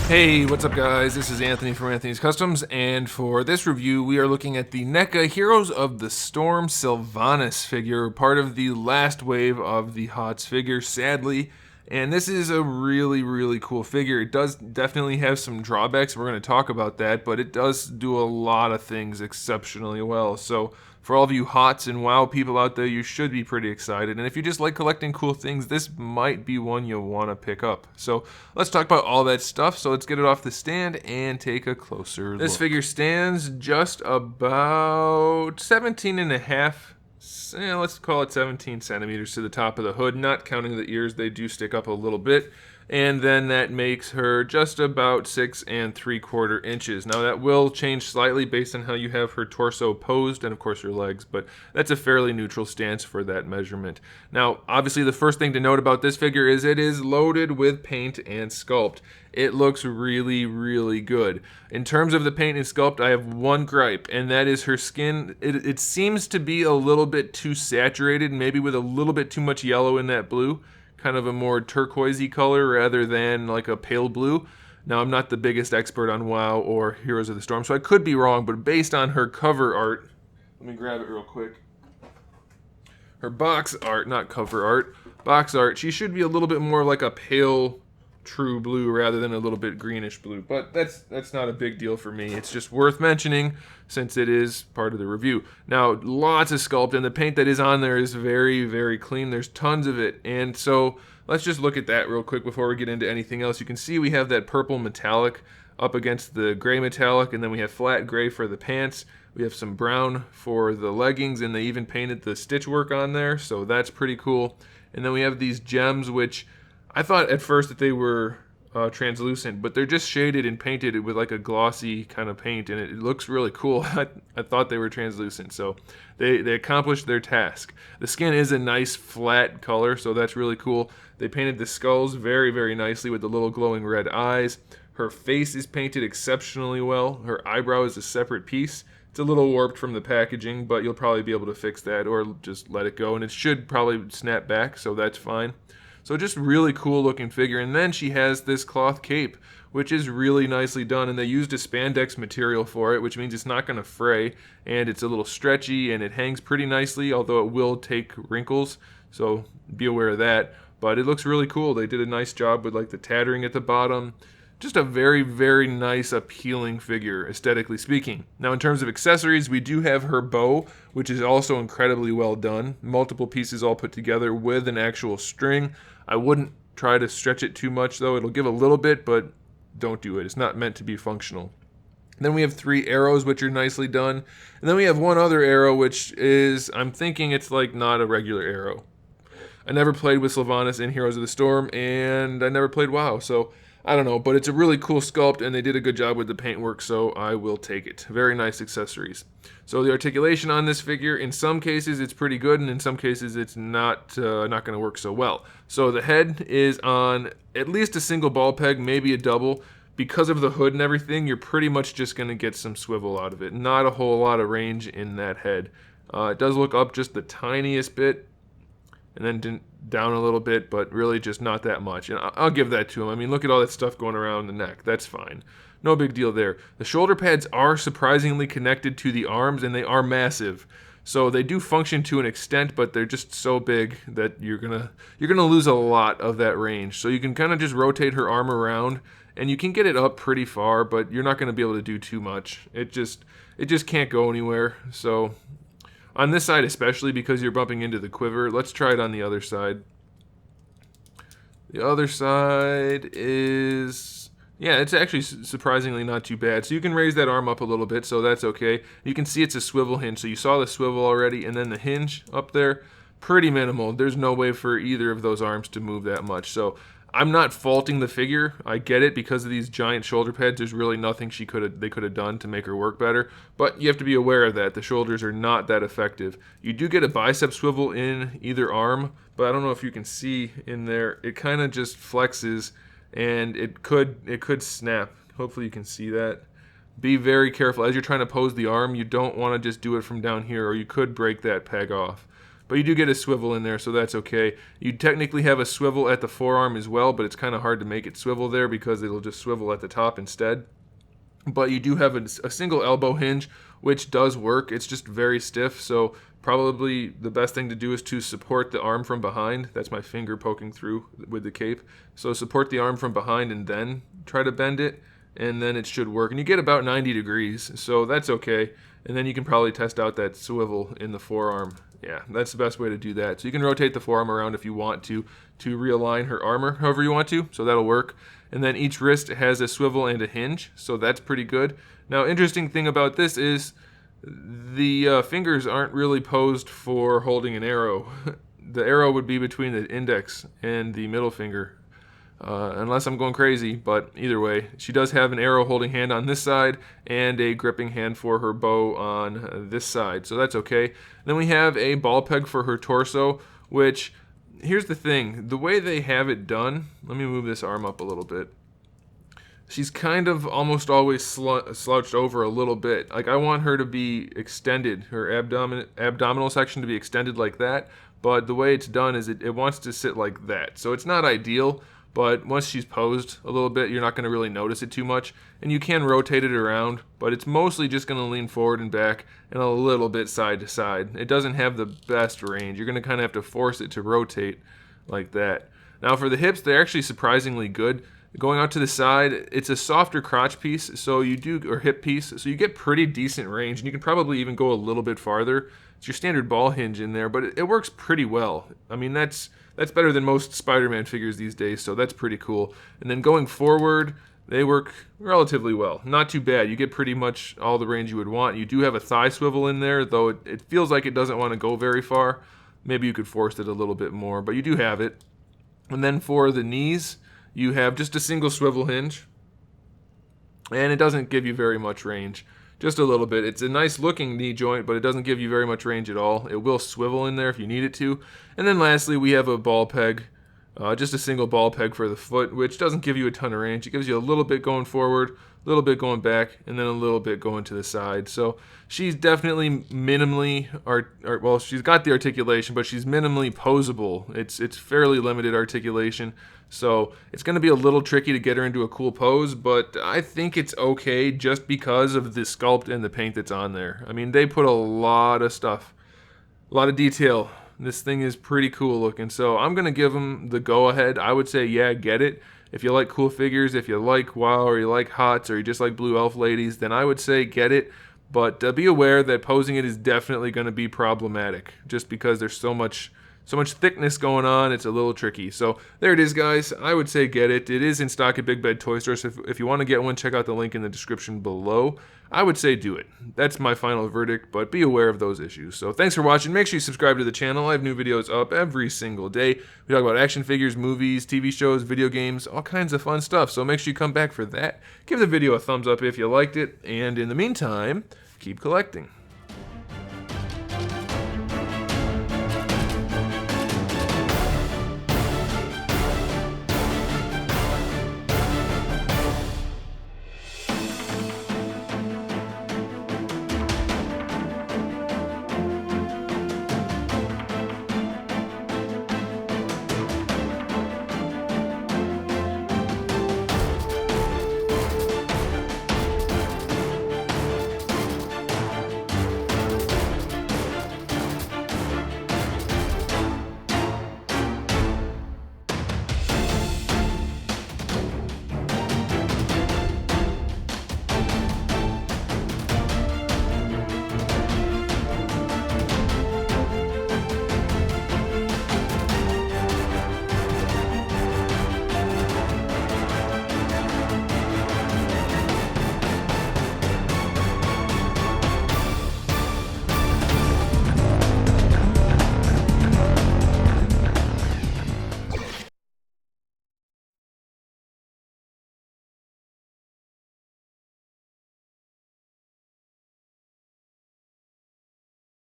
Hey, what's up guys? This is Anthony from Anthony's Customs, and for this review we are looking at the NECA Heroes of the Storm Sylvanas figure, part of the last wave of the HOTS figure, sadly. And this is a really cool figure. It does definitely have some drawbacks, we're going to talk about that, but it does do a lot of things exceptionally well. So for all of you HOTS and WoW people out there, you should be pretty excited. And if you just like collecting cool things, this might be one you'll want to pick up. So let's talk about all that stuff. So let's get it off the stand and take a closer look. This figure stands just about 17 and a half, let's call it 17 centimeters to the top of the hood, not counting the ears. They do stick up a little bit. And then that makes her just about 6 3/4 inches. Now that will change slightly based on how you have her torso posed and of course her legs, but that's a fairly neutral stance for that measurement. Now obviously the first thing to note about this figure is it is loaded with paint and sculpt. It looks really good. In terms of the paint and sculpt, I have one gripe, and that is her skin. It seems to be a little bit too saturated, maybe with a little bit too much yellow in that blue. Kind of a more turquoisey color rather than like a pale blue. Now I'm not the biggest expert on WoW or Heroes of the Storm, so I could be wrong, but based on her cover art, let me grab it real quick. Her box art, not cover art, box art, she should be a little bit more like a pale true blue rather than a little bit greenish blue, but that's not a big deal for me. It's just worth mentioning since it is part of the review. Now lots of sculpt, and the paint that is on there is very clean. There's tons of it, and so let's just look at that real quick before we get into anything else. You can see we have that purple metallic up against the gray metallic, and then we have flat gray for the pants. We have some brown for the leggings, and they even painted the stitch work on there, so that's pretty cool. And then we have these gems, which I thought at first that they were translucent, but they're just shaded and painted with like a glossy kind of paint, and it looks really cool. I thought they were translucent, so they accomplished their task. The skin is a nice flat color, so that's really cool. They painted the skulls very nicely with the little glowing red eyes. Her face is painted exceptionally well. Her eyebrow is a separate piece. It's a little warped from the packaging, but you'll probably be able to fix that or just let it go, and it should probably snap back, so that's fine. So just really cool looking figure. And then she has this cloth cape, which is really nicely done, and they used a spandex material for it, which means it's not going to fray, and it's a little stretchy, and it hangs pretty nicely, although it will take wrinkles, so be aware of that. But it looks really cool. They did a nice job with like the tattering at the bottom. Just a very nice, appealing figure, aesthetically speaking. Now, in terms of accessories, we do have her bow, which is also incredibly well done. Multiple pieces all put together with an actual string. I wouldn't try to stretch it too much, though. It'll give a little bit, but don't do it. It's not meant to be functional. Then we have 3 arrows, which are nicely done. And then we have one other arrow, which is, I'm thinking it's like not a regular arrow. I never played with Sylvanas in Heroes of the Storm, and I never played WoW, so I don't know, but it's a really cool sculpt, and they did a good job with the paintwork, so I will take it. Very nice accessories. So the articulation on this figure, in some cases it's pretty good, and in some cases it's not going to work so well. So the head is on at least a single ball peg, maybe a double. Because of the hood and everything, you're pretty much just going to get some swivel out of it. Not a whole lot of range in that head. It does look up just the tiniest bit, and then down a little bit, but really just not that much. And I'll give that to him. I mean, look at all that stuff going around the neck. That's fine. No big deal there. The shoulder pads are surprisingly connected to the arms, and they are massive. So they do function to an extent, but they're just so big that you're gonna lose a lot of that range. So you can kind of just rotate her arm around, and you can get it up pretty far, but you're not going to be able to do too much. It just can't go anywhere. So on this side especially, because you're bumping into the quiver, let's try it on the other side. The other side is, yeah, it's actually surprisingly not too bad. So you can raise that arm up a little bit, so that's okay. You can see it's a swivel hinge, so you saw the swivel already, and then the hinge up there, pretty minimal. There's no way for either of those arms to move that much. So I'm not faulting the figure. I get it, because of these giant shoulder pads, there's really nothing they could have done to make her work better. But you have to be aware of that. The shoulders are not that effective. You do get a bicep swivel in either arm, but I don't know if you can see in there. It kind of just flexes, and it could snap. Hopefully you can see that. Be very careful as you're trying to pose the arm. You don't want to just do it from down here, or you could break that peg off. But you do get a swivel in there, so that's okay. You technically have a swivel at the forearm as well, but it's kind of hard to make it swivel there because it'll just swivel at the top instead. But you do have a single elbow hinge, which does work. It's just very stiff, so probably the best thing to do is to support the arm from behind. That's my finger poking through with the cape. So support the arm from behind and then try to bend it, and then it should work. And you get about 90 degrees, so that's okay. And then you can probably test out that swivel in the forearm. Yeah, that's the best way to do that. So you can rotate the forearm around if you want to realign her armor however you want to, so that'll work. And then each wrist has a swivel and a hinge, so that's pretty good. Now, interesting thing about this is the fingers aren't really posed for holding an arrow. The arrow would be between the index and the middle finger, unless I'm going crazy, but either way, she does have an arrow holding hand on this side and a gripping hand for her bow on this side, so that's okay. Then we have a ball peg for her torso, which, here's the thing, the way they have it done, let me move this arm up a little bit. She's kind of almost always slouched over a little bit. Like, I want her to be extended, her abdominal section to be extended like that, but the way it's done is it wants to sit like that. So it's not ideal, but once she's posed a little bit, you're not going to really notice it too much. And you can rotate it around, but it's mostly just going to lean forward and back and a little bit side to side. It doesn't have the best range. You're going to kind of have to force it to rotate like that. Now for the hips, they're actually surprisingly good. Going out to the side, it's a softer crotch piece, so you do, or hip piece, so you get pretty decent range, and you can probably even go a little bit farther. It's your standard ball hinge in there, but it works pretty well. I mean, that's better than most Spider-Man figures these days, so that's pretty cool. And then going forward, they work relatively well. Not too bad. You get pretty much all the range you would want. You do have a thigh swivel in there, though it feels like it doesn't want to go very far. Maybe you could force it a little bit more, but you do have it. And then for the knees, you have just a single swivel hinge, and it doesn't give you very much range, just a little bit. It's a nice looking knee joint, but it doesn't give you very much range at all. It will swivel in there if you need it to. And then lastly, we have a ball peg, just a single ball peg for the foot, which doesn't give you a ton of range. It gives you a little bit going forward, a little bit going back, and then a little bit going to the side. So she's definitely minimally, well, she's got the articulation, but she's minimally posable. It's fairly limited articulation. So it's going to be a little tricky to get her into a cool pose, but I think it's okay just because of the sculpt and the paint that's on there. I mean, they put a lot of stuff, a lot of detail. This thing is pretty cool looking, so I'm going to give them the go-ahead. I would say, yeah, get it. If you like cool figures, if you like WoW, or you like HOTS, or you just like Blue Elf ladies, then I would say get it. But be aware that posing it is definitely going to be problematic, just because there's so much thickness going on. It's a little tricky. So there it is, guys. I would say get it. It is in stock at Big Bad Toy Store, so if you want to get one, check out the link in the description below. I would say do it. That's my final verdict, but be aware of those issues. So thanks for watching. Make sure you subscribe to the channel. I have new videos up every single day. We talk about action figures, movies, TV shows, video games, all kinds of fun stuff. So make sure you come back for that. Give the video a thumbs up if you liked it, and in the meantime, keep collecting.